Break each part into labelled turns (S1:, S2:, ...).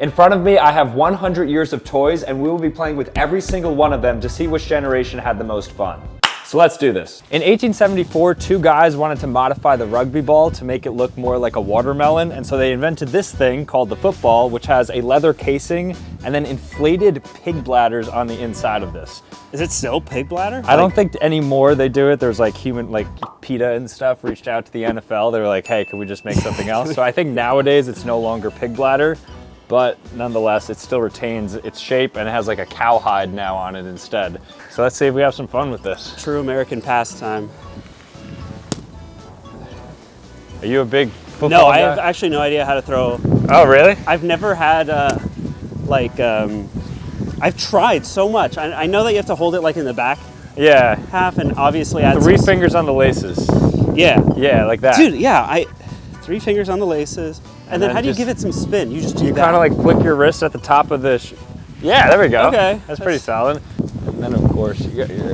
S1: In front of me, I have 100 years of toys, and we will be playing with every single one of them to see which generation had the most fun. So let's do this. In 1874, two guys wanted to modify the rugby ball to make it look more like a watermelon, and so they invented this thing called the football, which has a leather casing and then inflated pig bladders on the inside of this.
S2: Is it still pig bladder?
S1: I don't think anymore they do it. There's like PETA and stuff reached out to the NFL. They were like, hey, can we just make something else? So I think nowadays it's no longer pig bladder, but nonetheless, it still retains its shape and it has like a cowhide now on it instead. So let's see if we have some fun with this.
S2: True American pastime.
S1: Are you a big football
S2: No,
S1: guy?
S2: I have actually no idea how to throw.
S1: Oh, really?
S2: I've never had I've tried so much. I know that you have to hold it like in the back
S1: Yeah.
S2: half, and obviously add
S1: Three fingers on the laces.
S2: Yeah.
S1: Yeah, like that.
S2: Dude, yeah, 3 fingers on the laces. And then how do you give it some spin? You just do that.
S1: You kind of like flick your wrist at the top of the yeah, there we go.
S2: Okay.
S1: That's pretty solid. And then of course you got your...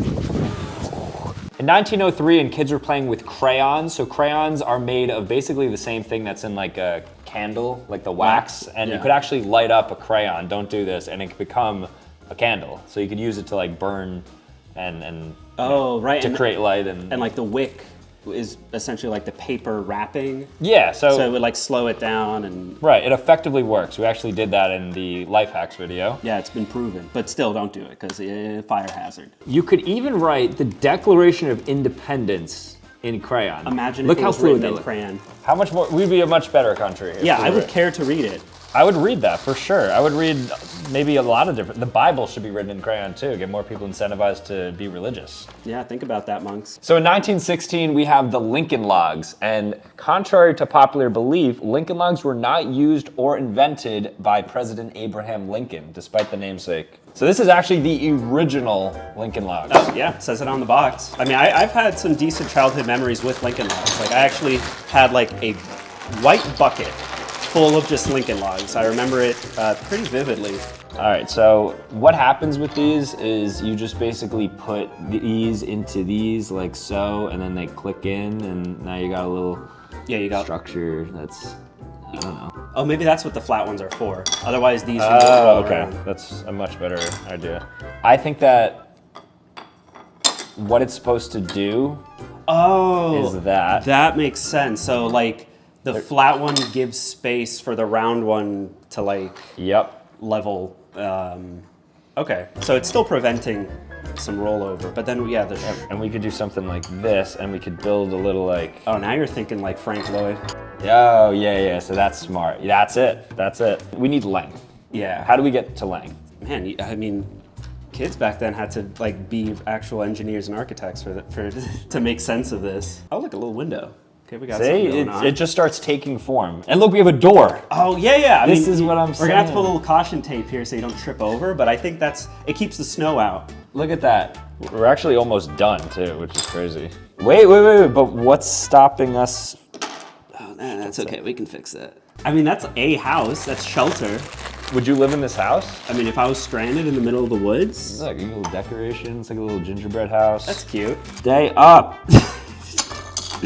S1: In 1903, and kids were playing with crayons. So crayons are made of basically the same thing that's in like a candle, like the wax. And you could actually light up a crayon, don't do this, and it could become a candle. So you could use it to like burn and
S2: right.
S1: to create light. And
S2: like the wick is essentially like the paper wrapping.
S1: Yeah, so
S2: it would like slow it down and...
S1: Right, it effectively works. We actually did that in the life hacks video.
S2: Yeah, it's been proven, but still don't do it because fire hazard.
S1: You could even write the Declaration of Independence in crayon.
S2: Imagine
S1: Look
S2: if it
S1: how
S2: was
S1: fluid
S2: written
S1: that
S2: in crayon.
S1: How much more, we'd be a much better country. if
S2: Yeah,
S1: we
S2: I
S1: were-
S2: would care to read it.
S1: I would read that for sure. I would read maybe a lot of different, the Bible should be written in crayon too, get more people incentivized to be religious.
S2: Yeah, think about that, monks.
S1: So in 1916, we have the Lincoln Logs, and contrary to popular belief, Lincoln Logs were not used or invented by President Abraham Lincoln, despite the namesake. So this is actually the original Lincoln Logs.
S2: Oh, yeah, it says it on the box. I mean, I've had some decent childhood memories with Lincoln Logs. Like, I actually had like a white bucket full of just Lincoln Logs. I remember it pretty vividly.
S1: All right, so what happens with these is you just basically put these into these like so, and then they click in, and now you got a little structure that's, I don't know.
S2: Oh, maybe that's what the flat ones are for. Otherwise, these would
S1: Oh,
S2: roll
S1: okay.
S2: around.
S1: That's a much better idea. I think that what it's supposed to do is that.
S2: That makes sense. So, like, the flat one gives space for the round one to, like, level. Okay, so it's still preventing some rollover, but then, yeah,
S1: and we could do something like this, and we could build a little, like...
S2: Oh, now you're thinking like Frank Lloyd.
S1: Oh, yeah, so that's smart. That's it. We need length.
S2: Yeah.
S1: How do we get to length?
S2: Man, I mean, kids back then had to, like, be actual engineers and architects to make sense of this. Oh, look, a little window. Okay, we got something going on.
S1: It just starts taking form. And look, we have a door.
S2: Oh, yeah.
S1: This is what I'm saying.
S2: We're gonna have to put a little caution tape here so you don't trip over, but I think it keeps the snow out.
S1: Look at that. We're actually almost done too, which is crazy. Wait, but what's stopping us?
S2: Oh, that's okay, we can fix that. I mean, that's a house, that's shelter.
S1: Would you live in this house?
S2: I mean, if I was stranded in the middle of the woods.
S1: It's like a little decoration, it's like a little gingerbread house.
S2: That's cute.
S1: Stay up.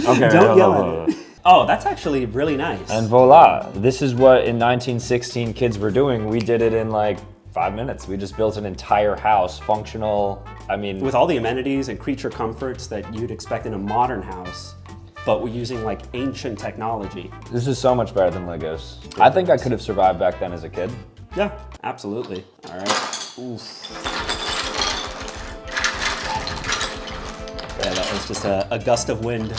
S1: Okay,
S2: don't yell at it. Oh, that's actually really nice.
S1: And voila, this is what in 1916 kids were doing. We did it in like 5 minutes. We just built an entire house, functional, I mean...
S2: With all the amenities and creature comforts that you'd expect in a modern house, but we're using like ancient technology.
S1: This is so much better than Legos. I think I could have survived back then as a kid.
S2: Yeah, absolutely. All right. Oof. Yeah, that was just a gust of wind.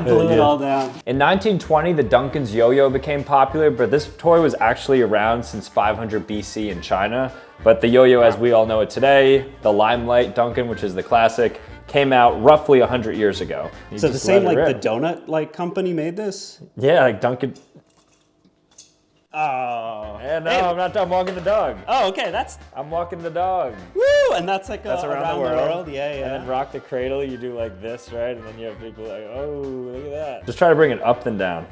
S2: Blew it all down.
S1: In 1920, the Duncan's yo-yo became popular, but this toy was actually around since 500 BC in China. But the yo-yo, as we all know it today, the Limelight Duncan, which is the classic, came out roughly 100 years ago.
S2: So the same, like, the donut like company made this?
S1: Yeah, like Duncan.
S2: Oh.
S1: Yeah, no, I'm not done. I'm walking the dog.
S2: Oh, okay,
S1: I'm walking the dog.
S2: Woo! And that's like
S1: around the world.
S2: Yeah.
S1: And then rock the cradle, you do like this, right? And then you have people like, oh, look at that. Just try to bring it up and down.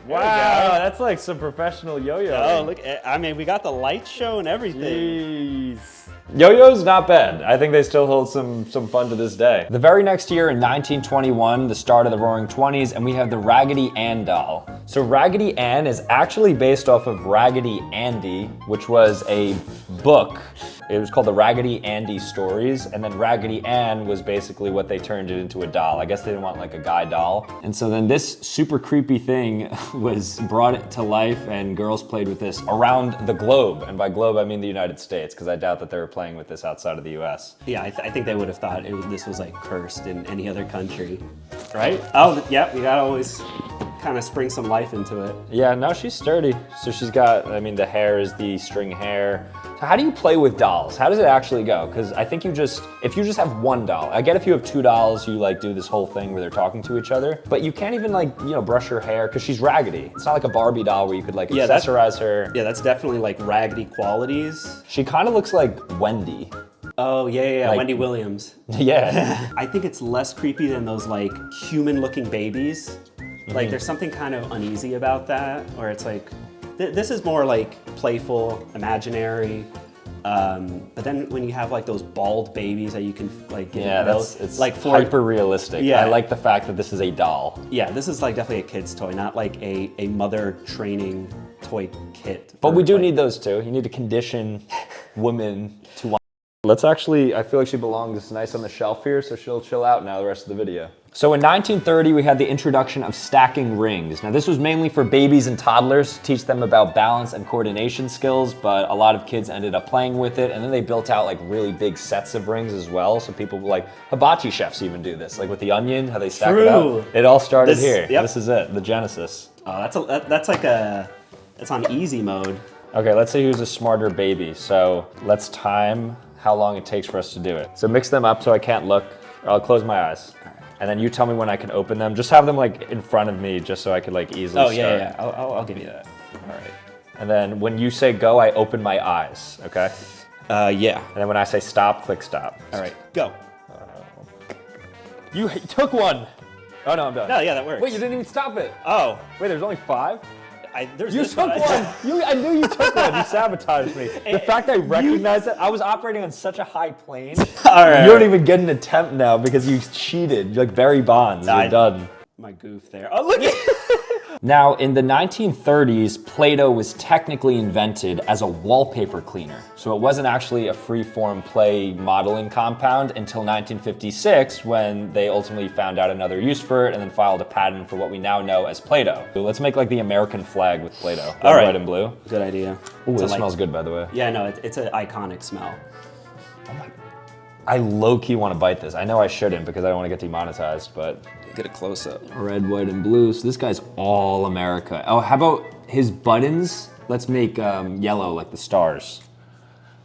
S1: Wow, that's like some professional yo-yo.
S2: Oh, look, I mean, we got the light show and everything.
S1: Jeez. Yo-yo's not bad. I think they still hold some fun to this day. The very next year in 1921, the start of the Roaring Twenties, and we have the Raggedy Ann doll. So Raggedy Ann is actually based off of Raggedy Andy, which was a book. It was called the Raggedy Andy Stories, and then Raggedy Ann was basically what they turned it into a doll. I guess they didn't want like a guy doll. And so then this super creepy thing was brought to life, and girls played with this around the globe. And by globe, I mean the United States, because I doubt that they were playing with this outside of the US.
S2: Yeah, I think they would have thought this was like cursed in any other country, right? Oh, yeah, you gotta always kind of spring some life into it.
S1: Yeah, no, she's sturdy. So she's got, I mean, the hair is the string hair. So how do you play with dolls? How does it actually go? Because I think if you just have one doll, I get if you have two dolls, you like do this whole thing where they're talking to each other, but you can't even like, you know, brush her hair because she's raggedy. It's not like a Barbie doll where you could like accessorize her.
S2: Yeah, that's definitely like raggedy qualities.
S1: She kind of looks like Wendy.
S2: Oh, yeah,
S1: like,
S2: Wendy Williams.
S1: Yeah.
S2: I think it's less creepy than those like human-looking babies. Like there's something kind of uneasy about that, where it's like, this is more like playful, imaginary. But then when you have like those bald babies that you can like get,
S1: it's
S2: like
S1: hyper realistic.
S2: Yeah.
S1: I like the fact that this is a doll.
S2: Yeah, this is like definitely a kid's toy, not like a mother training toy kit.
S1: But we do need those too. You need to condition women to want. Let's actually, I feel like she belongs nice on the shelf here, so she'll chill out now the rest of the video. So in 1930, we had the introduction of stacking rings. Now this was mainly for babies and toddlers to teach them about balance and coordination skills, but a lot of kids ended up playing with it, and then they built out like really big sets of rings as well. So people like hibachi chefs even do this, like with the onion, how they stack it up. It all started here. Yep. This is it, the genesis.
S2: Oh, that's on easy mode.
S1: Okay, let's say who's a smarter baby. So let's time how long it takes for us to do it. So mix them up so I can't look, or I'll close my eyes. And then you tell me when I can open them. Just have them like in front of me just so I could like easily start.
S2: Yeah. I'll give you that. All right.
S1: And then when you say go, I open my eyes, okay?
S2: Yeah.
S1: And then when I say stop, click stop.
S2: All right, go.
S1: You took one. Oh no, I'm done.
S2: No, yeah, that works.
S1: Wait, you didn't even stop it.
S2: Oh.
S1: Wait, there's only 5?
S2: You
S1: took one. I knew you took one. You sabotaged me. The fact I recognized it, I was operating on such a high plane.
S2: All right.
S1: You don't even get an attempt now because you cheated. You're like Barry Bonds. You're done.
S2: My goof there. Oh, look at
S1: Now, in the 1930s, Play-Doh was technically invented as a wallpaper cleaner. So it wasn't actually a free-form play modeling compound until 1956, when they ultimately found out another use for it and then filed a patent for what we now know as Play-Doh. So let's make like the American flag with Play-Doh.
S2: All right.
S1: Red and blue.
S2: Good idea.
S1: Ooh, it smells good, by the way.
S2: Yeah, no, it's an iconic smell.
S1: Oh my. I low-key want to bite this. I know I shouldn't because I don't want to get demonetized, but...
S2: Get a close-up.
S1: Red, white, and blue. So this guy's all America. Oh, how about his buttons? Let's make yellow like the stars.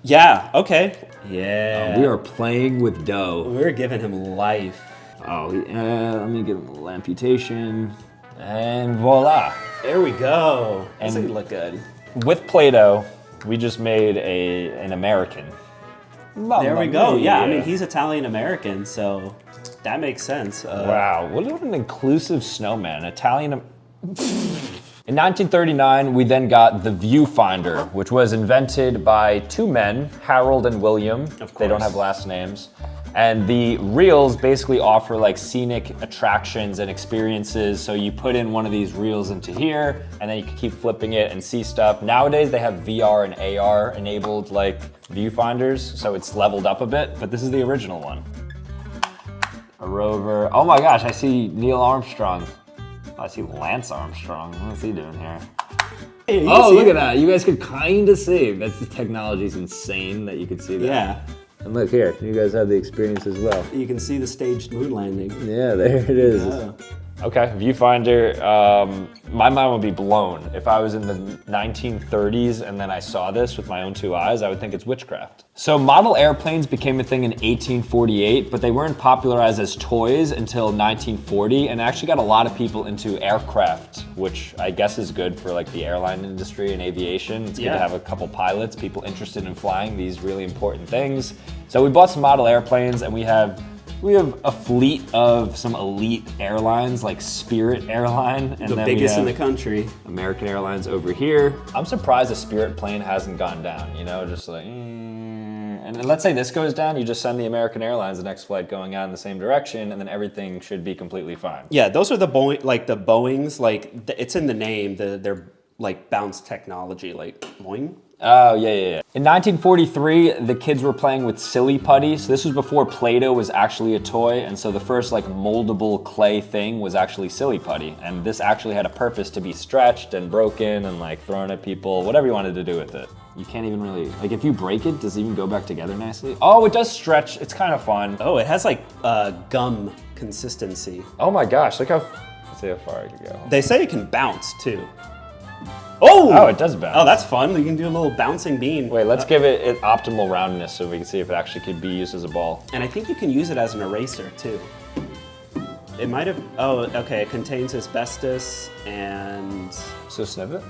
S2: Yeah, okay. Yeah.
S1: We are playing with dough.
S2: We're giving him life.
S1: Oh, let me give him a little amputation. And voila.
S2: There we go.
S1: And
S2: this look good.
S1: With Play-Doh, we just made an American.
S2: There we go. Yeah, I mean, he's Italian-American, so that makes sense.
S1: Wow, what an inclusive snowman. Italian. In 1939, we then got the viewfinder, which was invented by 2 men, Harold and William.
S2: Of course.
S1: They don't have last names. And the reels basically offer like scenic attractions and experiences. So you put in one of these reels into here, and then you can keep flipping it and see stuff. Nowadays, they have VR and AR enabled like viewfinders, so it's leveled up a bit, but this is the original one. A rover. Oh my gosh, I see Neil Armstrong. I see Lance Armstrong. What's he doing here?
S2: Hey,
S1: oh, look at that. You guys could kind of see. That's the technology's insane that you could see that.
S2: Yeah.
S1: And look here, you guys have the experience as well.
S2: You can see the staged moon landing.
S1: Yeah, there it is.
S2: Yeah.
S1: Okay, viewfinder. My mind would be blown. If I was in the 1930s and then I saw this with my own 2 eyes, I would think it's witchcraft. So model airplanes became a thing in 1848, but they weren't popularized as toys until 1940, and actually got a lot of people into aircraft, which I guess is good for like the airline industry and aviation. It's good to have a couple pilots, people interested in flying these really important things. So we bought some model airplanes, and we have a fleet of some elite airlines like Spirit Airline. And
S2: the
S1: then
S2: biggest in the country.
S1: American Airlines over here. I'm surprised the Spirit plane hasn't gone down, you know, just like, And then let's say this goes down, you just send the American Airlines the next flight going out in the same direction, and then everything should be completely fine.
S2: Yeah, those are the Boeings, it's in the name, they're like bounce technology, like Boeing.
S1: Oh, yeah. In 1943, the kids were playing with silly putty. So this was before Play-Doh was actually a toy. And so the first like moldable clay thing was actually silly putty. And this actually had a purpose to be stretched and broken and like thrown at people, whatever you wanted to do with it. You can't even really, like if you break it, does it even go back together nicely? Oh, it does stretch. It's kind of fun.
S2: Oh, it has like gum consistency.
S1: Oh my gosh, look how, let's see how far I can go.
S2: They say it can bounce too. Oh,
S1: it does bounce.
S2: Oh, that's fun. You can do a little bouncing bean.
S1: Wait, let's give it optimal roundness so we can see if it actually could be used as a ball.
S2: And I think you can use it as an eraser too. It might have, oh, okay, it contains asbestos and...
S1: So snip it?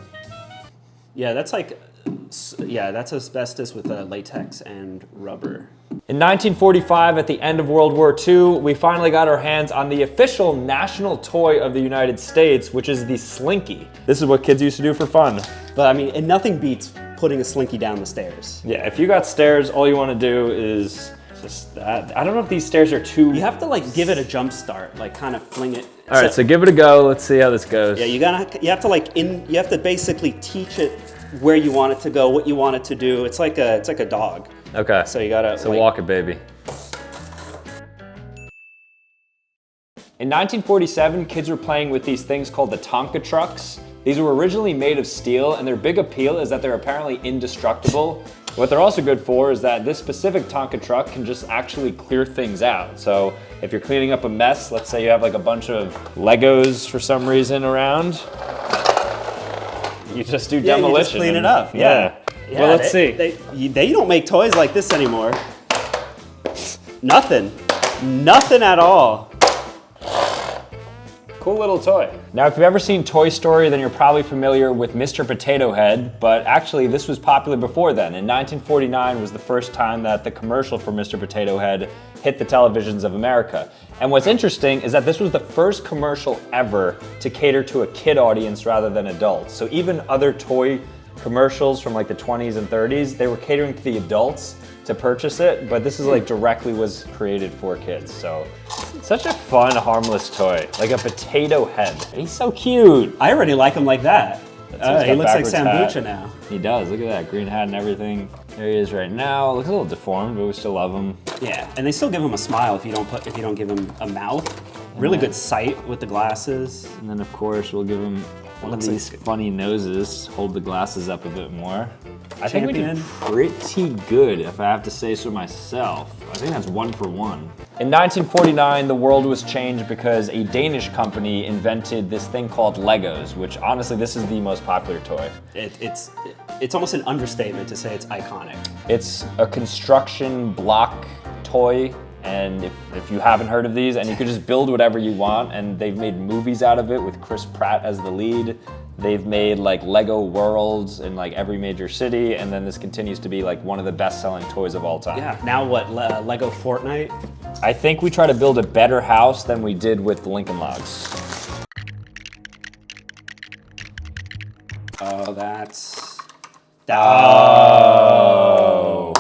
S2: Yeah, that's asbestos with latex and rubber.
S1: In 1945, at the end of World War II, we finally got our hands on the official national toy of the United States, which is the Slinky. This is what kids used to do for fun.
S2: But I mean, and nothing beats putting a Slinky down the stairs.
S1: Yeah, if you got stairs, all you want to do is just that. I don't know if these stairs are too...
S2: You have to like give it a jump start, like kind of fling it.
S1: All right, so give it a go. Let's see how this goes.
S2: Yeah, you have to basically teach it where you want it to go, what you want it to do. It's like a dog.
S1: Okay.
S2: So you gotta.
S1: So walk it, baby. In 1947, kids were playing with these things called the Tonka trucks. These were originally made of steel, and their big appeal is that they're apparently indestructible. What they're also good for is that this specific Tonka truck can just actually clear things out. So if you're cleaning up a mess, let's say you have like a bunch of Legos for some reason around, you just do demolition.
S2: You just clean it up. Yeah.
S1: Well, let's see.
S2: They don't make toys like this anymore. Nothing at all.
S1: Cool little toy. Now, if you've ever seen Toy Story, then you're probably familiar with Mr. Potato Head, but actually this was popular before then. In 1949 was the first time that the commercial for Mr. Potato Head hit the televisions of America. And what's interesting is that this was the first commercial ever to cater to a kid audience rather than adults. So even other toy commercials from like the 20s and 30s, they were catering to the adults to purchase it, but this is like directly was created for kids. So such a fun, harmless toy, like a potato head. He's so cute.
S2: I already like him like that. He looks like Sambucha
S1: hat.
S2: Now.
S1: He does, look at that, green hat and everything. There he is right now. Looks a little deformed, but we still love him.
S2: Yeah, and they still give him a smile if you don't give him a mouth. Really good sight with the glasses.
S1: And then of course we'll give him one of these funny noses. Hold the glasses up a bit more. I think we did pretty good, if I have to say so myself. I think that's 1 for 1. In 1949, the world was changed because a Danish company invented this thing called Legos, which honestly, this is the most popular toy.
S2: It's almost an understatement to say it's iconic.
S1: It's a construction block toy, and if you haven't heard of these, and you could just build whatever you want, and they've made movies out of it with Chris Pratt as the lead. They've made like Lego worlds in like every major city, and then this continues to be like one of the best-selling toys of all time.
S2: Yeah, now what, Lego Fortnite?
S1: I think we try to build a better house than we did with the Lincoln Logs.
S2: Oh, Oh.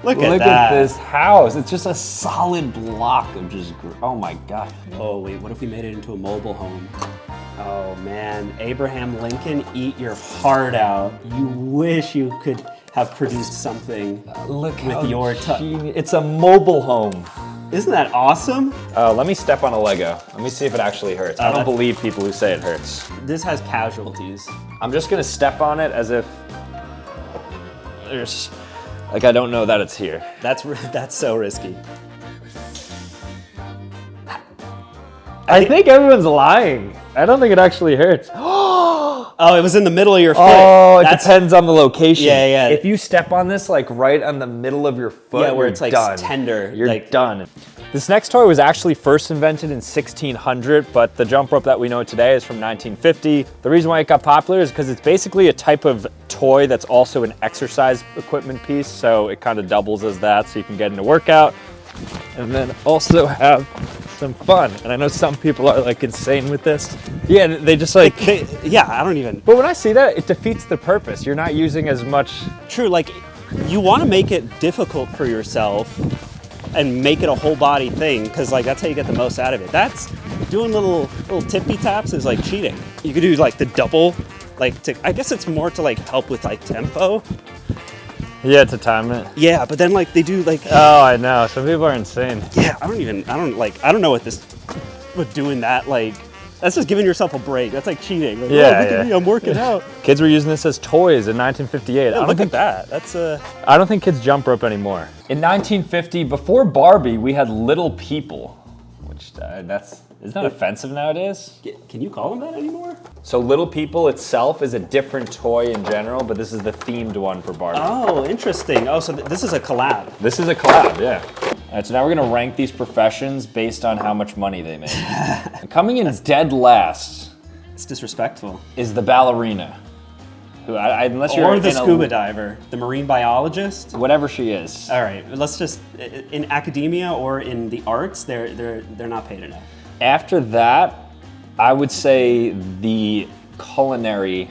S2: Look at this house.
S1: It's just a solid block of just, oh my God.
S2: Oh wait, what if we made it into a mobile home? Oh man, Abraham Lincoln, eat your heart out. You wish you could have produced something
S1: with
S2: your
S1: It's a mobile home.
S2: Isn't that awesome?
S1: Let me step on a Lego. Let me see if it actually hurts. I don't believe people who say it hurts.
S2: This has casualties.
S1: I'm just gonna step on it as if there's, like I don't know that it's here.
S2: That's so risky.
S1: I think everyone's lying. I don't think it actually hurts.
S2: Oh, it was in the middle of your foot.
S1: Oh, it depends on the location.
S2: Yeah.
S1: If you step on this like right on the middle of your foot,
S2: where it's like
S1: done.
S2: tender.
S1: You're
S2: like,
S1: done. This next toy was actually first invented in 1600, but the jump rope that we know today is from 1950. The reason why it got popular is because it's basically a type of toy that's also an exercise equipment piece, so it kind of doubles as that, so you can get into workout and then also have some fun. And I know some people are like insane with this. Yeah, they just like...
S2: yeah, I don't even...
S1: But when I see that, it defeats the purpose. You're not using as much...
S2: True, like you want to make it difficult for yourself and make it a whole body thing, because like that's how you get the most out of it. That's doing little tippy taps is like cheating. You could do like the double, like I guess it's more to like help with like tempo.
S1: Yeah, to time it.
S2: Yeah, but then like they do like.
S1: Oh, I know. Some people are insane.
S2: Yeah, I don't know what doing that, like, that's just giving yourself a break. That's like cheating. Like,
S1: yeah,
S2: look at me, I'm working out.
S1: Kids were using this as toys in 1958.
S2: Yeah, look at that. That's
S1: I don't think kids jump rope anymore. In 1950, before Barbie, we had Little People, which isn't that offensive nowadays?
S2: Can you call them that anymore?
S1: So Little People itself is a different toy in general, but this is the themed one for Barbie.
S2: Oh, interesting. Oh, so this is a collab.
S1: This is a collab, yeah. All right, so now we're gonna rank these professions based on how much money they make. Coming in dead last
S2: It's disrespectful.
S1: is the ballerina, who unless you're
S2: Or the scuba diver, the marine biologist.
S1: whatever she is.
S2: All right, let's just in academia or in the arts, they're not paid enough.
S1: After that, I would say the culinary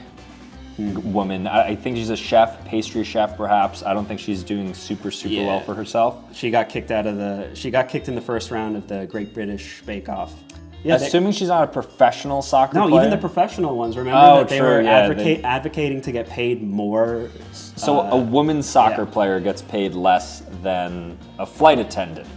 S1: woman. I think she's a chef, pastry chef perhaps. I don't think she's doing super well for herself.
S2: She got kicked in the first round of the Great British Bake Off.
S1: Yeah, assuming she's not a professional soccer player.
S2: No, even the professional ones. Remember that they were
S1: yeah,
S2: advocating to get paid more.
S1: So a women's soccer player gets paid less than a flight attendant,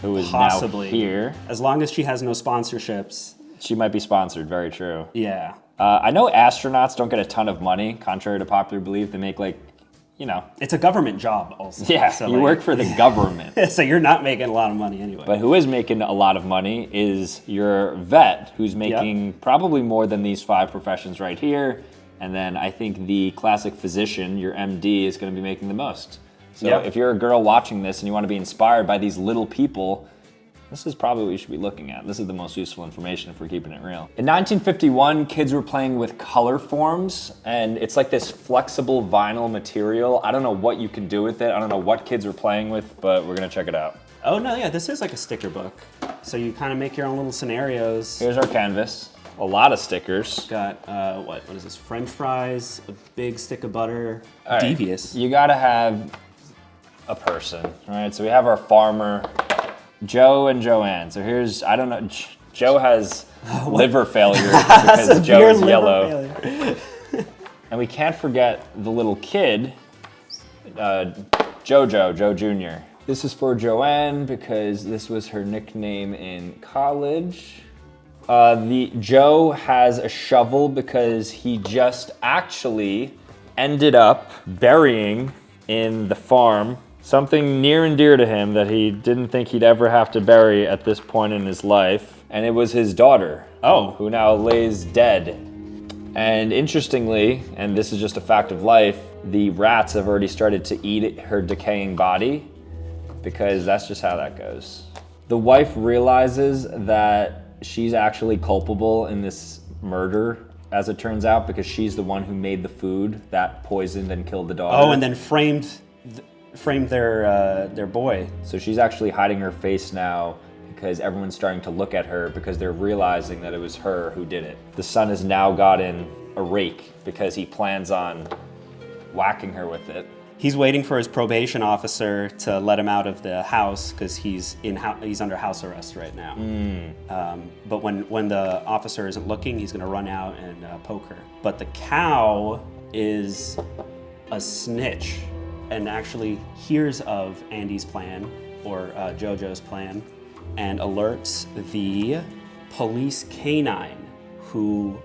S1: who is
S2: possibly
S1: now here.
S2: As long as she has no sponsorships.
S1: She might be sponsored, very true.
S2: Yeah.
S1: I know astronauts don't get a ton of money, contrary to popular belief. They make
S2: It's a government job also.
S1: Yeah,
S2: so
S1: you work for the government.
S2: So you're not making a lot of money anyway.
S1: But who is making a lot of money is your vet, who's making probably more than these 5 professions right here. And then I think the classic physician, your MD, is going to be making the most. So if you're a girl watching this and you want to be inspired by these little people, this is probably what you should be looking at. This is the most useful information if we're keeping it real. In 1951, kids were playing with color forms, and it's like this flexible vinyl material. I don't know what you can do with it. I don't know what kids were playing with, but we're gonna check it out.
S2: Oh no, yeah, this is like a sticker book. So you kind of make your own little scenarios.
S1: Here's our canvas. A lot of stickers.
S2: Got, what is this? French fries, a big stick of butter,
S1: All right.
S2: devious.
S1: You gotta have a person, all right? So we have our farmer, Joe and Joanne. So here's, I don't know, Joe has liver failure because Joe is yellow. And we can't forget the little kid, Joe Jr. This is for Joanne because this was her nickname in college. The Joe has a shovel because he just actually ended up burying in the farm something near and dear to him that he didn't think he'd ever have to bury at this point in his life. And it was his daughter, who now lays dead. And interestingly, and this is just a fact of life, the rats have already started to eat her decaying body because that's just how that goes. The wife realizes that she's actually culpable in this murder, as it turns out, because she's the one who made the food that poisoned and killed the daughter.
S2: Oh, and then framed their boy.
S1: So she's actually hiding her face now because everyone's starting to look at her because they're realizing that it was her who did it. The son has now gotten a rake because he plans on whacking her with it.
S2: He's waiting for his probation officer to let him out of the house because he's under house arrest right now. But when the officer isn't looking, he's going to run out and poke her. But the cow is a snitch and actually hears of Andy's plan, or JoJo's plan, and alerts the police canine, who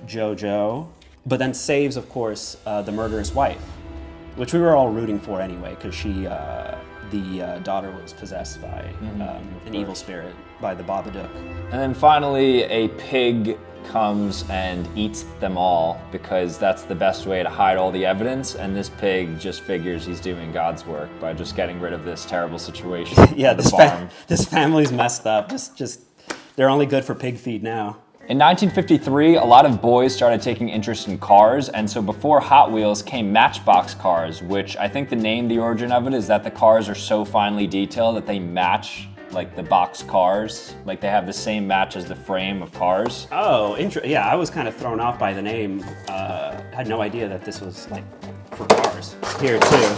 S2: JoJo, but then saves, of course, the murderous wife, which we were all rooting for anyway, because the daughter was possessed by an evil spirit, by the Babadook.
S1: And then finally, a pig comes and eats them all because that's the best way to hide all the evidence, and this pig just figures he's doing God's work by just getting rid of this terrible situation.
S2: Yeah, this family's messed up. Just they're only good for pig feed now.
S1: In 1953, a lot of boys started taking interest in cars, and so before Hot Wheels came Matchbox cars, which I think the origin of it is that the cars are so finely detailed that they match like the box cars. Like they have the same match as the frame of cars.
S2: Oh, yeah, I was kind of thrown off by the name. Had no idea that this was like for cars. Here too.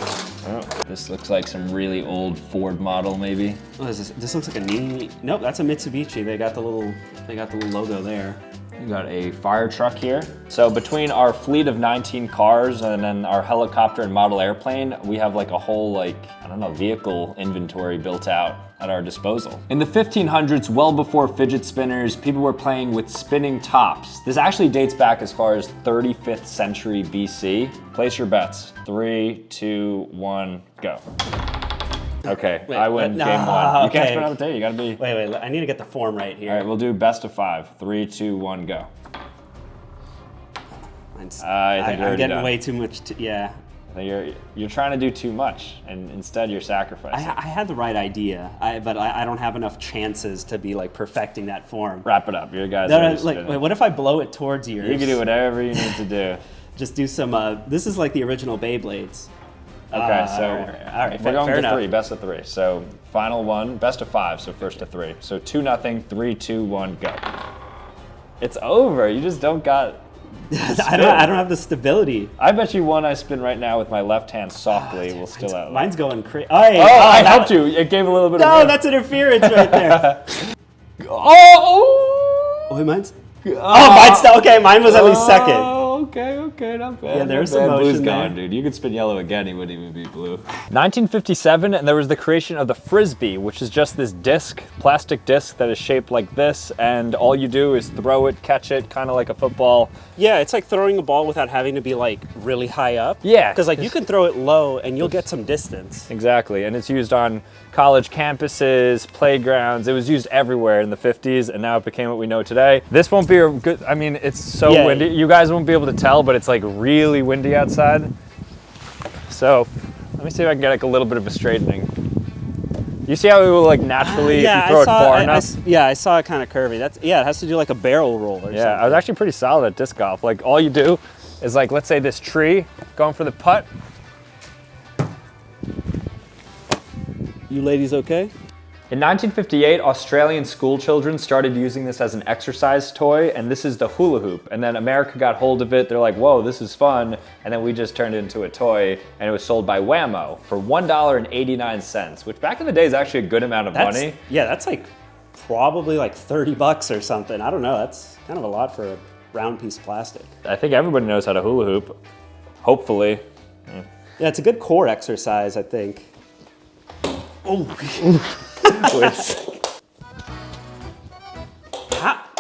S1: Oh, this looks like some really old Ford model, maybe.
S2: What is this? This looks like a neat. Nope, that's a Mitsubishi. They got the little logo there.
S1: You got a fire truck here. So between our fleet of 19 cars and then our helicopter and model airplane, we have like a whole vehicle inventory built out at our disposal. In the 1500s, well before fidget spinners, people were playing with spinning tops. This actually dates back as far as 35th century BC. Place your bets. 3, 2, 1, go. Okay, wait, I win game one. You can't spin out the tape, you gotta be...
S2: Wait, I need to get the form right here.
S1: All right, we'll do best of 5. 3, 2, 1, go.
S2: I'm getting way too much, yeah.
S1: I think you're trying to do too much, and instead you're sacrificing.
S2: I had the right idea, but I don't have enough chances to be like perfecting that form.
S1: Wrap it up, your guys
S2: wait, what if I blow it towards yours?
S1: You can do whatever you need to do.
S2: Just do some, this is like the original Beyblades.
S1: Okay, so
S2: all right,
S1: we're going
S2: fair
S1: to
S2: enough.
S1: 3, best of 3. So final one, best of 5, so first to 3. So 2-0, 3, 2, 1, go. It's over, you just don't got
S2: I don't have the stability.
S1: I bet you one I spin right now with my left hand softly will still out.
S2: Mine's going crazy.
S1: I helped you, it gave a little bit of
S2: No, that's interference right there.
S1: Oh,
S2: mine's? Mine's still, okay, mine was at least second.
S1: Okay, not bad.
S2: Yeah, there's some motion
S1: Blue's
S2: there.
S1: gone, dude. You could spin yellow again, he wouldn't even be blue. 1957, and there was the creation of the Frisbee, which is just this disc, plastic disc that is shaped like this, and all you do is throw it, catch it, kind of like a football.
S2: Yeah, it's like throwing a ball without having to be like really high up.
S1: Yeah.
S2: Because like you can throw it low and you'll get some distance.
S1: Exactly, and it's used on college campuses, playgrounds. It was used everywhere in the 50s, and now it became what we know today. This won't be a good, I mean, it's so windy. You guys won't be able to tell, but it's like really windy outside. So let me see if I can get like a little bit of a straightening. You see how it will like naturally, if you throw it far enough?
S2: I saw it kind of curvy. It has to do like a barrel roll or something.
S1: I was actually pretty solid at disc golf. Like all you do is like, let's say this tree, going for the putt.
S2: You ladies okay?
S1: In 1958, Australian school children started using this as an exercise toy, and this is the hula hoop. And then America got hold of it. They're like, whoa, this is fun. And then we just turned it into a toy, and it was sold by Whammo for $1.89, which back in the day is actually a good amount of money.
S2: Yeah, that's like probably like 30 bucks or something. I don't know, that's kind of a lot for a round piece of plastic.
S1: I think everybody knows how to hula hoop, hopefully.
S2: Yeah, it's a good core exercise, I think. Oh.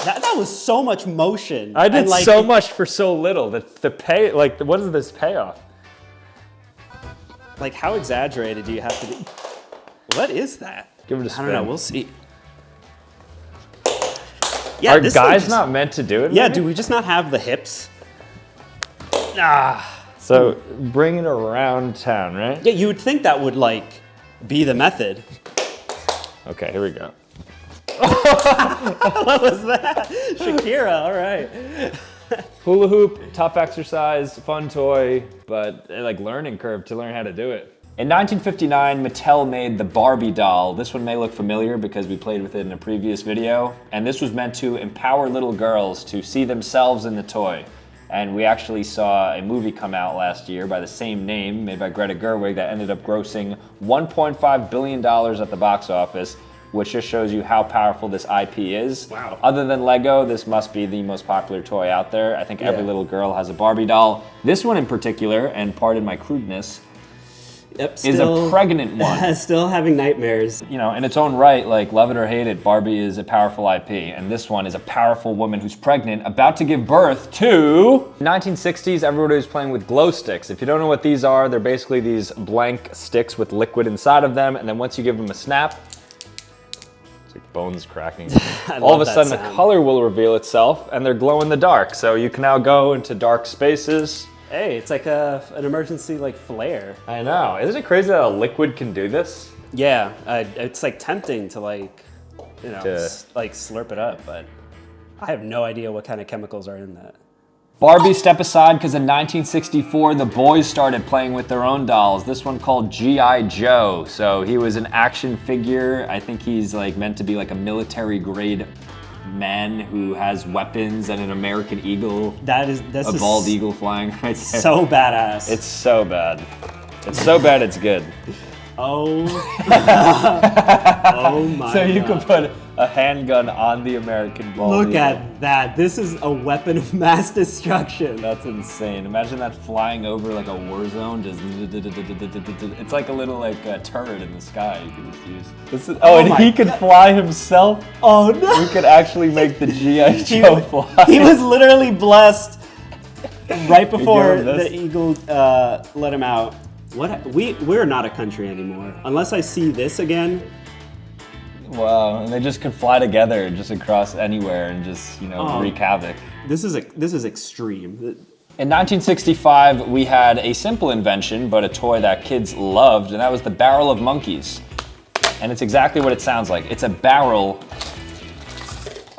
S2: That was so much motion.
S1: I did so much for so little. The pay, like, what is this payoff?
S2: Like, how exaggerated do you have to be? What is that?
S1: Give it a spin.
S2: I don't know, we'll see. Yeah,
S1: Are guys not meant to do it?
S2: Yeah,
S1: maybe?
S2: do we just not have the hips?
S1: So bring it around town, right?
S2: Yeah, you would think that would like be the method.
S1: Okay, here we go.
S2: What was that? Shakira, all right.
S1: Hula hoop, tough exercise, fun toy, but like learning curve to learn how to do it. In 1959, Mattel made the Barbie doll. This one may look familiar because we played with it in a previous video. And this was meant to empower little girls to see themselves in the toy. And we actually saw a movie come out last year by the same name, made by Greta Gerwig, that ended up grossing $1.5 billion at the box office, which just shows you how powerful this IP is.
S2: Wow.
S1: Other than Lego, this must be the most popular toy out there. I think every little girl has a Barbie doll. This one in particular, and pardon my crudeness, is a pregnant one.
S2: Still having nightmares.
S1: You know, in its own right, like love it or hate it, Barbie is a powerful IP, and this one is a powerful woman who's pregnant, about to give birth to... 1960s, everybody was playing with glow sticks. If you don't know what these are, they're basically these blank sticks with liquid inside of them, and then once you give them a snap, it's like bones cracking. All of a sudden, a color will reveal itself, and they're glow in the dark, so you can now go into dark spaces.
S2: Hey, it's like an emergency like flare.
S1: I know. Isn't it crazy that a liquid can do this?
S2: Yeah, it's like tempting to like, you know, like slurp it up, but I have no idea what kind of chemicals are in that.
S1: Barbie, step aside, because in 1964, the boys started playing with their own dolls. This one called G.I. Joe. So he was an action figure. I think he's like meant to be like a military grade man who has weapons and an American eagle.
S2: This
S1: a bald eagle flying right there.
S2: So badass.
S1: It's so bad. It's so bad it's good.
S2: Oh. Oh my
S1: So you
S2: God.
S1: could put a handgun on the American bald
S2: Look
S1: eagle.
S2: at that. This is a weapon of mass destruction.
S1: That's insane. Imagine that flying over like a war zone. Just it's like a little like turret in the sky you can just use. And he could fly himself.
S2: Oh no.
S1: We could actually make the G.I. Joe fly.
S2: He was literally blessed right before
S1: him this.
S2: the eagle let him out. We're not a country anymore. Unless I see this again.
S1: Wow, and they just could fly together just across anywhere and just, wreak havoc.
S2: This is extreme.
S1: In 1965, we had a simple invention, but a toy that kids loved, and that was the barrel of monkeys. And it's exactly what it sounds like. It's a barrel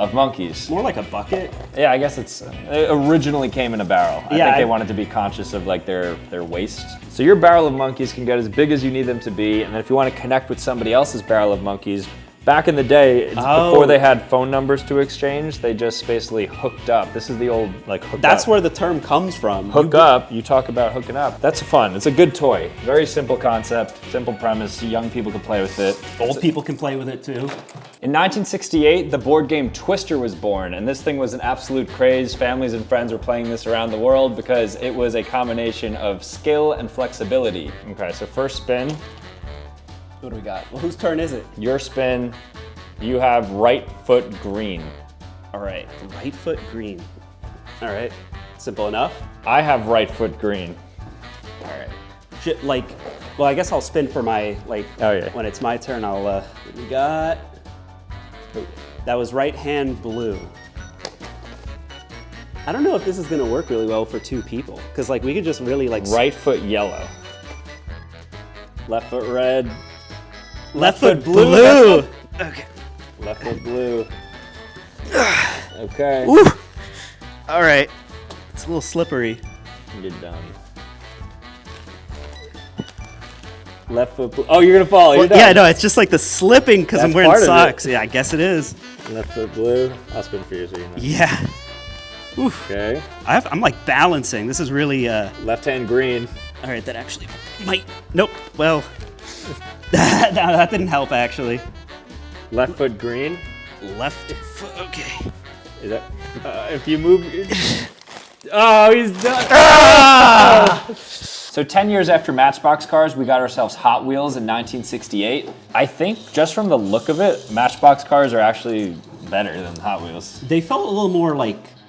S1: of monkeys.
S2: More like a bucket.
S1: Yeah, I guess it originally came in a barrel. I
S2: Yeah,
S1: think they wanted to be conscious of like their waste. So your barrel of monkeys can get as big as you need them to be, and then if you want to connect with somebody else's barrel of monkeys, back in the day, before they had phone numbers to exchange, they just basically hooked up. This is the old like hook
S2: That's
S1: up.
S2: where the term comes from.
S1: Hook up, you talk about hooking up. That's fun. It's a good toy. Very simple concept, simple premise. Young people can play with it.
S2: Old people can play with it too.
S1: In 1968, the board game Twister was born, and this thing was an absolute craze. Families and friends were playing this around the world because it was a combination of skill and flexibility. Okay, so first spin.
S2: What do we got? Well, whose turn is it?
S1: Your spin, you have right foot green.
S2: All right, right foot green. All right, simple enough.
S1: I have right foot green.
S2: All right. Well, I guess I'll spin for my,
S1: Oh, yeah.
S2: when it's my turn, what we got? That was right hand blue. I don't know if this is gonna work really well for two people, because we could just really
S1: Right foot yellow. Left foot red.
S2: left foot blue. Okay.
S1: Left foot blue. Okay.
S2: Woo. All right. It's a little slippery.
S1: You're done. Left foot blue. Oh, you're gonna fall. You're done.
S2: Yeah, no, it's just like the slipping because I'm
S1: That's
S2: wearing
S1: part of it.
S2: socks. Yeah, I guess it is.
S1: Left foot blue. I'll spin for you so you know.
S2: Yeah. Oof.
S1: Okay.
S2: I'm like balancing. This is really.
S1: Left hand green.
S2: All right, that actually might. Nope. Well, that didn't help actually.
S1: Left foot green.
S2: Left foot. Okay.
S1: Is that? If you move. Oh, he's done. So 10 years after Matchbox cars, we got ourselves Hot Wheels in 1968. I think just from the look of it, Matchbox cars are actually better than Hot Wheels.
S2: They felt a little more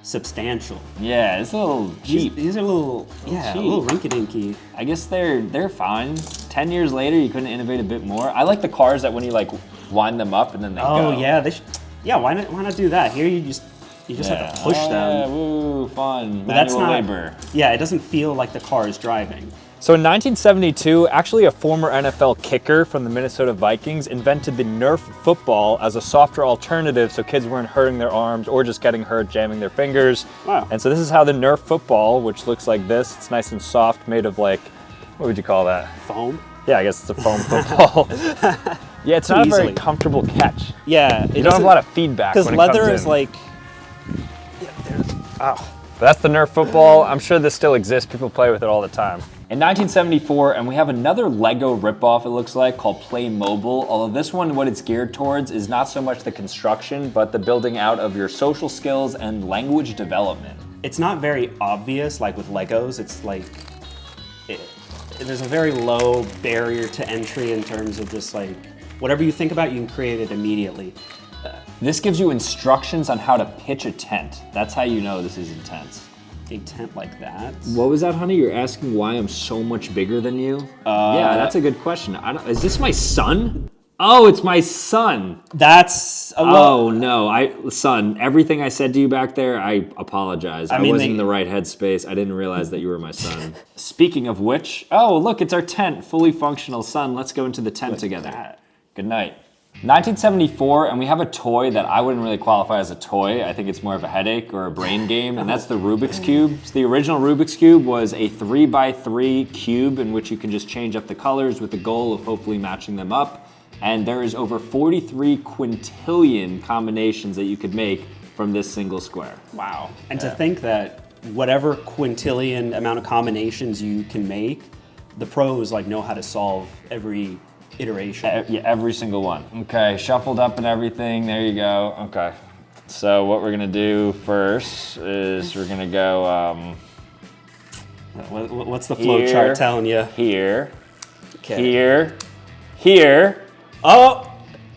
S2: substantial.
S1: Yeah, it's a little cheap.
S2: These are a little
S1: cheap.
S2: a little rinky-dinky.
S1: I guess they're fine. 10 years later, you couldn't innovate a bit more. I like the cars that when you wind them up and then they go.
S2: Oh yeah, they should. Yeah, why not do that? Here you just have to push them.
S1: Yeah, woo, fun.
S2: But that's
S1: Manual
S2: not
S1: labor.
S2: Yeah, it doesn't feel like the car is driving.
S1: So in 1972, actually a former NFL kicker from the Minnesota Vikings invented the Nerf football as a softer alternative so kids weren't hurting their arms or just getting hurt jamming their fingers.
S2: Wow.
S1: And so this is how the Nerf football, which looks like this, it's nice and soft, made of what would you call that?
S2: Foam.
S1: Yeah, I guess it's a foam football. Yeah, it's not a very comfortable catch.
S2: Yeah,
S1: You don't have a lot of feedback
S2: because
S1: when it comes
S2: leather
S1: in.
S2: is like.
S1: But that's the Nerf football. I'm sure this still exists. People play with it all the time. In 1974, and we have another Lego ripoff, it looks like, called Playmobil. Although this one, what it's geared towards is not so much the construction, but the building out of your social skills and language development.
S2: It's not very obvious, like with Legos. It's there's a very low barrier to entry in terms of just whatever you think about, you can create it immediately.
S1: This gives you instructions on how to pitch a tent. That's how you know this is intense.
S2: A tent like that.
S1: What was that, honey? You're asking why I'm so much bigger than you? Yeah, that's a good question. Is this my son? Oh, it's my son.
S2: That's
S1: Oh no, son, everything I said to you back there, I apologize. I wasn't in the right headspace. I didn't realize that you were my son. Speaking of which, oh look, it's our tent, fully functional. Son, let's go into the tent together. Good night. 1974, and we have a toy that I wouldn't really qualify as a toy. I think it's more of a headache or a brain game, and that's the Rubik's Cube. So the original Rubik's Cube was a 3x3 cube in which you can just change up the colors with the goal of hopefully matching them up. And there is over 43 quintillion combinations that you could make from this single square.
S2: Wow. And to think that whatever quintillion amount of combinations you can make, the pros like know how to solve every iteration.
S1: Yeah, every single one. Okay, shuffled up and everything. There you go. Okay. So what we're gonna do first is we're gonna go.
S2: What's the flow chart telling you?
S1: Here.
S2: Okay.
S1: Here.
S2: Oh.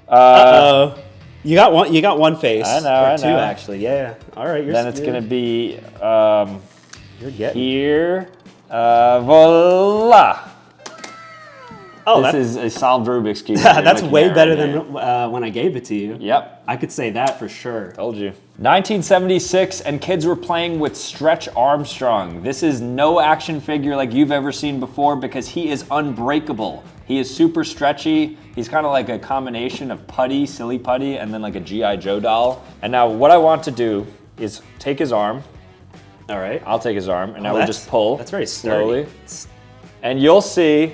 S2: Uh-oh. You got one face.
S1: I know.
S2: Or two actually. Yeah. All right.
S1: Then it's gonna be
S2: you're getting
S1: here. Voila.
S2: Oh,
S1: this is a solved Rubik's Cube.
S2: That's way better than when I gave it to you.
S1: Yep.
S2: I could say that for sure.
S1: Told you. 1976, and kids were playing with Stretch Armstrong. This is no action figure like you've ever seen before because he is unbreakable. He is super stretchy. He's kind of like a combination of putty, silly putty, and then like a G.I. Joe doll. And now what I want to do is take his arm.
S2: All right.
S1: I'll take his arm, and now we'll just pull.
S2: That's very sturdy.
S1: Slowly. And you'll see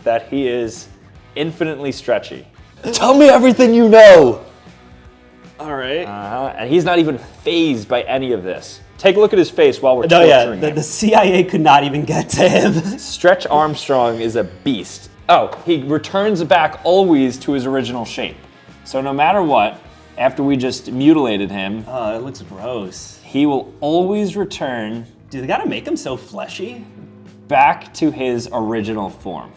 S1: that he is infinitely stretchy. Tell me everything you know.
S2: All right.
S1: And he's not even fazed by any of this. Take a look at his face while we're torturing him.
S2: The CIA could not even get to him.
S1: Stretch Armstrong is a beast. Oh, he returns back always to his original shape. So no matter what, after we just mutilated him,
S2: oh, it looks gross.
S1: he will always return.
S2: Dude, they gotta make him so fleshy.
S1: Back to his original form.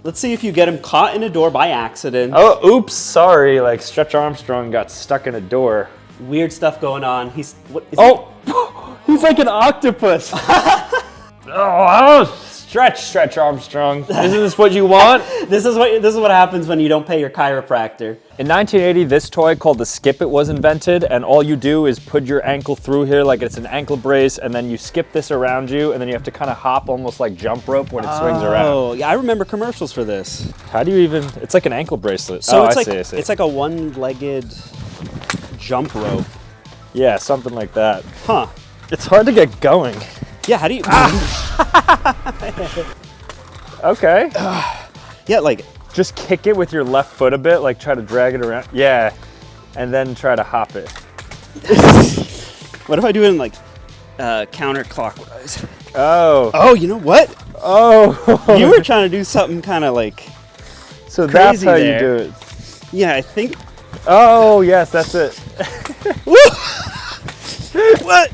S2: Let's see if you get him caught in a door by accident.
S1: Oh, oops, sorry. Like Stretch Armstrong got stuck in a door.
S2: Weird stuff going on. He's
S1: he's like an octopus. oh, Stretch Armstrong. Isn't this what you want?
S2: This is what happens when you don't pay your chiropractor.
S1: In 1980, this toy called the Skip It was invented, and all you do is put your ankle through here like it's an ankle brace, and then you skip this around you, and then you have to kind of hop almost like jump rope when it swings around.
S2: Oh, yeah, I remember commercials for this.
S1: How do you even? It's like an ankle bracelet.
S2: So
S1: I
S2: see. It's like a one-legged jump rope.
S1: Yeah, something like that.
S2: Huh.
S1: It's hard to get going.
S2: Yeah, how do you?
S1: Okay.
S2: Yeah, like
S1: just kick it with your left foot a bit, like try to drag it around. Yeah, and then try to hop it.
S2: What if I do it in like counterclockwise?
S1: Oh,
S2: you know what?
S1: Oh,
S2: you were trying to do something kind of like
S1: so that's how
S2: there.
S1: you do it.
S2: Yeah, I think.
S1: Oh yes, that's it.
S2: What?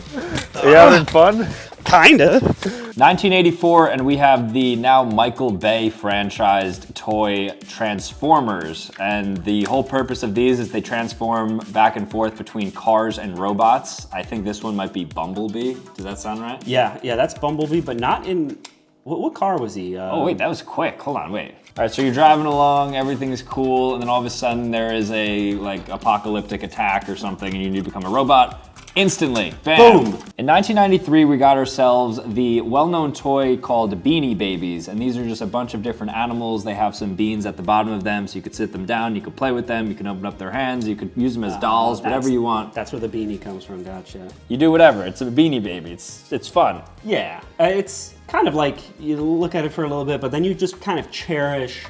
S1: Are you having fun?
S2: Kinda.
S1: 1984, and we have the now Michael Bay franchised toy Transformers. And the whole purpose of these is they transform back and forth between cars and robots. I think this one might be Bumblebee. Does that sound right?
S2: Yeah, that's Bumblebee, but not in. What car was he?
S1: Oh, wait, that was quick. Hold on, wait. All right, so you're driving along, everything is cool, and then all of a sudden there is a like apocalyptic attack or something, and you need to become a robot. Instantly, bam.
S2: Boom.
S1: In 1993, we got ourselves the well-known toy called Beanie Babies, and these are just a bunch of different animals. They have some beans at the bottom of them, so you could sit them down, you could play with them, you can open up their hands, you could use them as dolls, whatever you want.
S2: That's where the beanie comes from, gotcha.
S1: You do whatever, it's a Beanie Baby, it's fun.
S2: Yeah, it's kind of like you look at it for a little bit, but then you just kind of cherish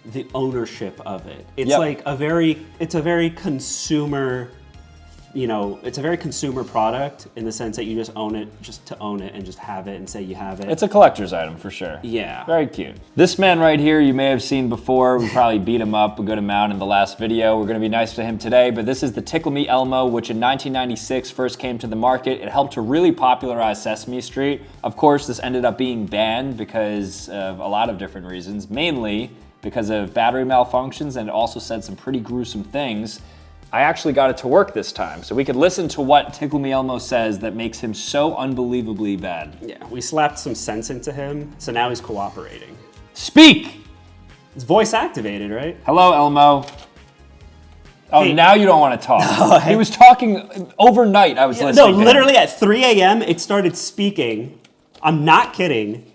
S2: the ownership of it. It's like it's a very consumer, it's a very consumer product in the sense that you just own it just to own it and just have it and say you have it.
S1: It's a collector's item for sure.
S2: Yeah.
S1: Very cute. This man right here you may have seen before. We probably beat him up a good amount in the last video. We're gonna be nice to him today, but this is the Tickle Me Elmo, which in 1996 first came to the market. It helped to really popularize Sesame Street. Of course, this ended up being banned because of a lot of different reasons, mainly because of battery malfunctions, and it also said some pretty gruesome things. I actually got it to work this time, so we could listen to what Tickle Me Elmo says that makes him so unbelievably bad.
S2: Yeah, we slapped some sense into him, so now he's cooperating.
S1: Speak!
S2: It's voice activated, right?
S1: Hello, Elmo. Oh,
S2: Hey.
S1: now you don't want to talk.
S2: No,
S1: He was talking overnight. I was listening.
S2: No, literally at 3 a.m. it started speaking. I'm not kidding.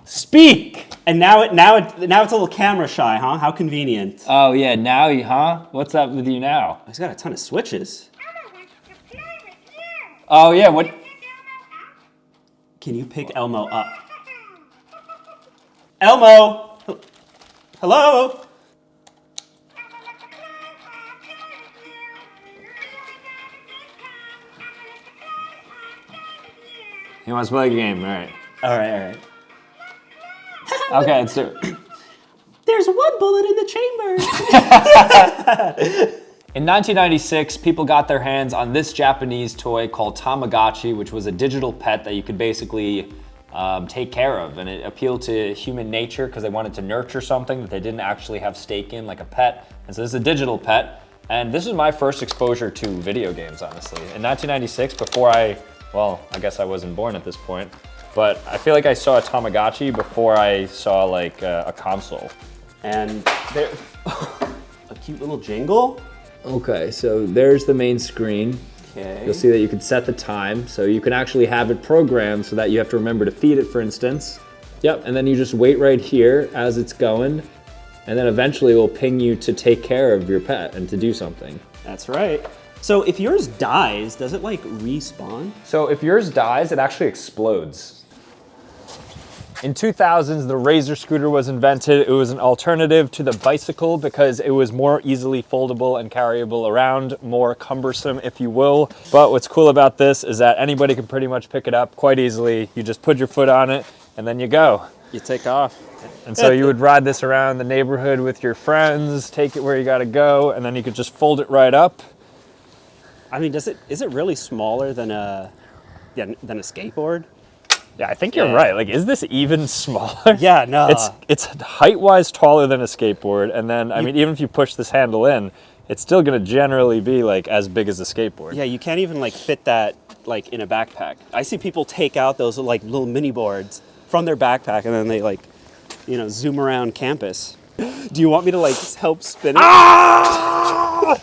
S1: Speak!
S2: And now it's a little camera shy, huh? How convenient.
S1: Oh yeah, now you, huh? What's up with you now?
S2: He's got a ton of switches.
S1: Oh yeah, what?
S2: Can you pick Elmo up? Elmo! Hello?
S1: He wants to play a game, all right.
S2: All right.
S1: Okay, let's do it.
S2: There's one bullet in the chamber.
S1: In 1996, people got their hands on this Japanese toy called Tamagotchi, which was a digital pet that you could basically take care of. And it appealed to human nature because they wanted to nurture something that they didn't actually have stake in, like a pet. And so this is a digital pet. And this was my first exposure to video games, honestly. In 1996, before I guess I wasn't born at this point, but I feel like I saw a Tamagotchi before I saw like a console.
S2: And there, a cute little jingle.
S1: Okay, so there's the main screen.
S2: Okay.
S1: You'll see that you can set the time, so you can actually have it programmed so that you have to remember to feed it, for instance. Yep, and then you just wait right here as it's going, and then eventually it will ping you to take care of your pet and to do something.
S2: That's right. So if yours dies, does it like respawn?
S1: So if yours dies, it actually explodes. In 2000s, the Razor scooter was invented. It was an alternative to the bicycle because it was more easily foldable and carryable around, more cumbersome, if you will. But what's cool about this is that anybody can pretty much pick it up quite easily. You just put your foot on it and then you go.
S2: You take off.
S1: And so you would ride this around the neighborhood with your friends, take it where you gotta go, and then you could just fold it right up.
S2: I mean, is it really smaller than a skateboard?
S1: Yeah, I think you're right. Like, is this even smaller?
S2: Yeah, no.
S1: It's height-wise taller than a skateboard, and then, I mean, even if you push this handle in, it's still gonna generally be like as big as a skateboard.
S2: Yeah, you can't even like fit that like in a backpack. I see people take out those like little mini boards from their backpack and then they like, zoom around campus. Do you want me to like help spin it?
S1: Ah!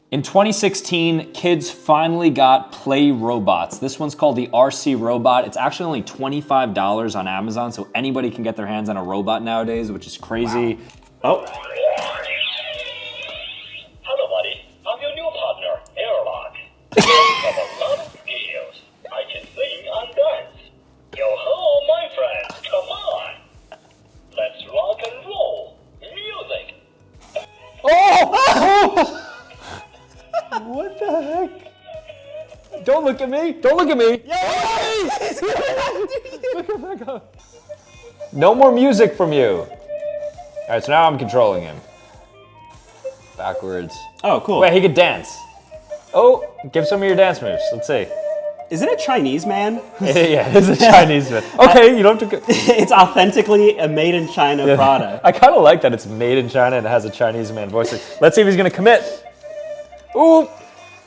S1: In 2016, kids finally got Play Robots. This one's called the RC Robot. It's actually only $25 on Amazon, so anybody can get their hands on a robot nowadays, which is crazy.
S2: Wow. Oh.
S3: Hello, buddy. I'm your new partner, Airlock. I have a lot of skills. I can sing and dance. Yo ho, my friends, come on. Let's rock and roll. Music.
S1: Oh! What the heck? Don't look at me! Don't look at me! Yay! Look at back up. No more music from you. All right, so now I'm controlling him. Backwards.
S2: Oh, cool.
S1: Wait, he could dance. Oh, give some of your dance moves. Let's see.
S2: Is it a Chinese man?
S1: Yeah, it's a Chinese man. Okay, you don't have to.
S2: It's authentically a made in China product.
S1: I kind of like that it's made in China and it has a Chinese man voice. Let's see if he's gonna commit. Ooh.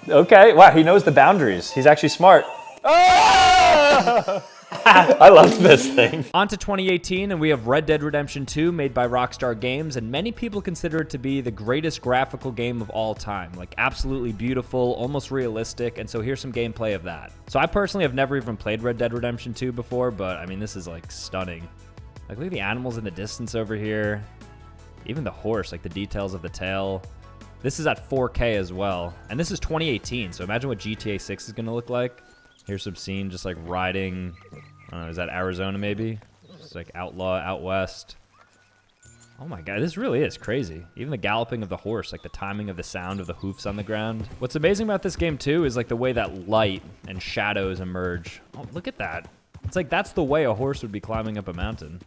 S1: Okay. Wow, he knows the boundaries. He's actually smart. Ah! I love this thing. On to 2018, and we have Red Dead Redemption 2, made by Rockstar Games, and many people consider it to be the greatest graphical game of all time. Like, absolutely beautiful, almost realistic, and so here's some gameplay of that. So I personally have never even played Red Dead Redemption 2 before, but I mean, this is like stunning. Like, look at the animals in the distance over here. Even the horse, like the details of the tail. This is at 4K as well, and this is 2018, so imagine what GTA 6 is gonna look like. Here's some scene just like riding, I don't know, is that Arizona maybe? Just like outlaw, out west. Oh my God, this really is crazy. Even the galloping of the horse, like the timing of the sound of the hoofs on the ground. What's amazing about this game too is like the way that light and shadows emerge. Oh, look at that. It's like that's the way a horse would be climbing up a mountain.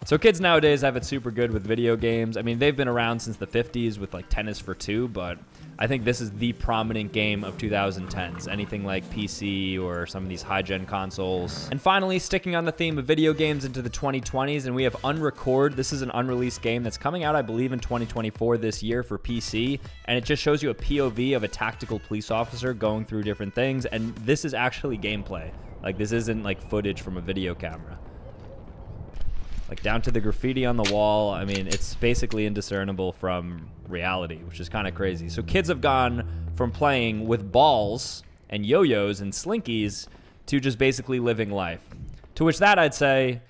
S1: So kids nowadays have it super good with video games. I mean, they've been around since the 50s with like Tennis for Two, but I think this is the prominent game of 2010s. Anything like PC or some of these high-gen consoles. And finally, sticking on the theme of video games into the 2020s, and we have Unrecord. This is an unreleased game that's coming out, I believe, in 2024 this year for PC, and it just shows you a POV of a tactical police officer going through different things, and this is actually gameplay. Like, this isn't like footage from a video camera. Like down to the graffiti on the wall. I mean, it's basically indiscernible from reality, which is kind of crazy. So kids have gone from playing with balls and yo-yos and slinkies to just basically living life. To which that I'd say,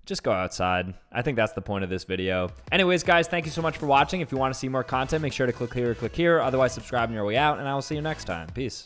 S1: just go outside. I think that's the point of this video. Anyways, guys, thank you so much for watching. If you want to see more content, make sure to click here or click here. Otherwise, subscribe on your way out, and I will see you next time. Peace.